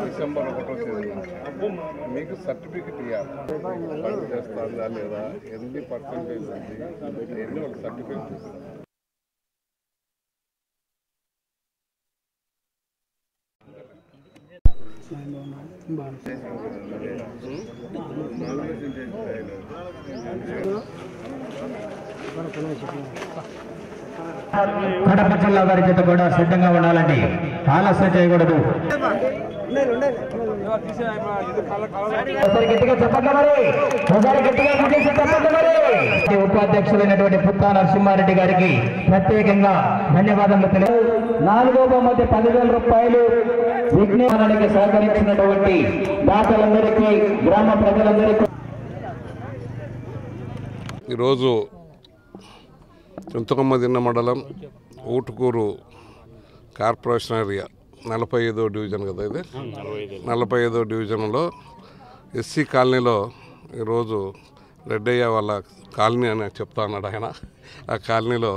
December 1 మీకు certificate ఇవ్వాలి పని చేస్తుందా లేదా ఎన్ని పర్సెంటేజ్ ఉంది ఎన్ని వాళ్ళు సర్టిఫికెట్ ఇస్తారు. కడప జిల్లా వారి చేత కూడా సిద్ధంగా ఉండాలండి, ఆలస్యం చేయకూడదు. ఉపాధ్యక్షులైనటువంటి పుత్తా నరసింహారెడ్డి గారికి ప్రత్యేకంగా ధన్యవాదాలు తెలియ. 4వ బహుమతి 10,000 రూపాయలు విజ్ఞానానికి సహకరించినటువంటి దాతలందరికీ గ్రామ ప్రజలందరికీ. ఈరోజు చింతకొమ్మదిన్న మండలం ఊటుకూరు కార్పొరేషన్ ఏరియా 45వ డివిజన్ కదా ఇది, 45వ డివిజన్లో ఎస్సీ కాలనీలో ఈరోజు రెడ్డయ్య వాళ్ళ కాలనీ అని చెప్తా అన్నాడు ఆయన. ఆ కాలనీలో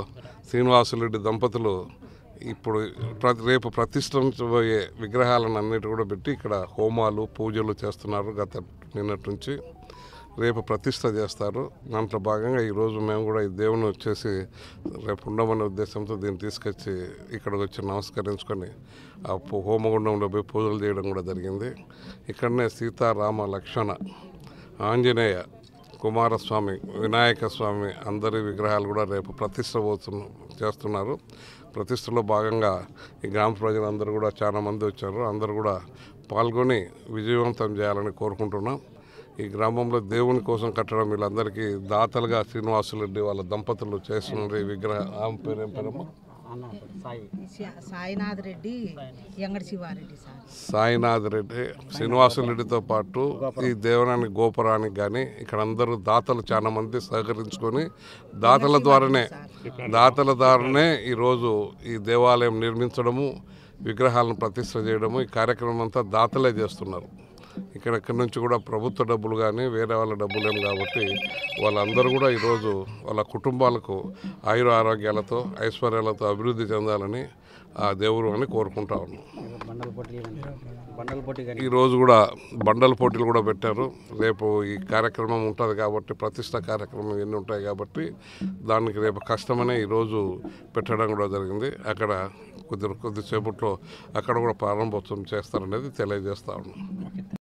శ్రీనివాసులరెడ్డి దంపతులు ఇప్పుడు రేపు ప్రతిష్ఠించబోయే విగ్రహాలను అన్నిటి కూడా పెట్టి ఇక్కడ హోమాలు పూజలు చేస్తున్నారు నిన్నటి నుంచి. రేపు ప్రతిష్ఠ చేస్తారు. దాంట్లో భాగంగా ఈరోజు మేము కూడా ఈ దేవుని వచ్చేసి రేపు ఉండమనే ఉద్దేశంతో దీన్ని తీసుకొచ్చి ఇక్కడికి వచ్చి నమస్కరించుకొని ఆ హోమగుండంలో పోయి పూజలు చేయడం కూడా జరిగింది. ఇక్కడనే సీతారామ లక్ష్మణ ఆంజనేయ కుమారస్వామి వినాయక స్వామి అందరి విగ్రహాలు కూడా రేపు ప్రతిష్ఠ చేస్తున్నారు. ప్రతిష్టలో భాగంగా ఈ గ్రామ ప్రజలందరూ కూడా చాలామంది వచ్చారు. అందరూ కూడా పాల్గొని విజయవంతం చేయాలని కోరుకుంటున్నాం. ఈ గ్రామంలో దేవుని కోసం కట్టడం వీళ్ళందరికీ దాతలుగా శ్రీనివాసులరెడ్డి వాళ్ళ దంపతులు చేస్తున్నారు. ఈ విగ్రహం ఆమె పేరు ఏం పేరమ్మా? సాయినాథ్ రెడ్డి, సాయినాథ్ రెడ్డి శ్రీనివాసులరెడ్డితో పాటు ఈ దేవాలయానికి గోపురానికి కానీ ఇక్కడ అందరూ దాతలు చాలా మంది సహకరించుకొని దాతల ద్వారానే ఈరోజు ఈ దేవాలయం నిర్మించడము, విగ్రహాలను ప్రతిష్ఠ చేయడము, ఈ కార్యక్రమం అంతా దాతలే చేస్తున్నారు. ఇక్కడి నుంచి కూడా ప్రభుత్వ డబ్బులు కానీ వేరే వాళ్ళ డబ్బులు ఏం కాబట్టి వాళ్ళందరూ కూడా ఈరోజు వాళ్ళ కుటుంబాలకు ఆయుర ఆరోగ్యాలతో ఐశ్వర్యాలతో అభివృద్ధి చెందాలని ఆ దేవుడు అని కోరుకుంటా ఉన్నాం. ఈరోజు కూడా బండల పోటీలు కూడా పెట్టారు. రేపు ఈ కార్యక్రమం ఉంటుంది కాబట్టి ప్రతిష్ట కార్యక్రమం ఎన్ని ఉంటాయి కాబట్టి దానికి రేపు కష్టమనే ఈరోజు పెట్టడం కూడా జరిగింది. అక్కడ కొద్దిసేపట్లో అక్కడ కూడా ప్రారంభోత్సవం చేస్తారనేది తెలియజేస్తా ఉన్నాం.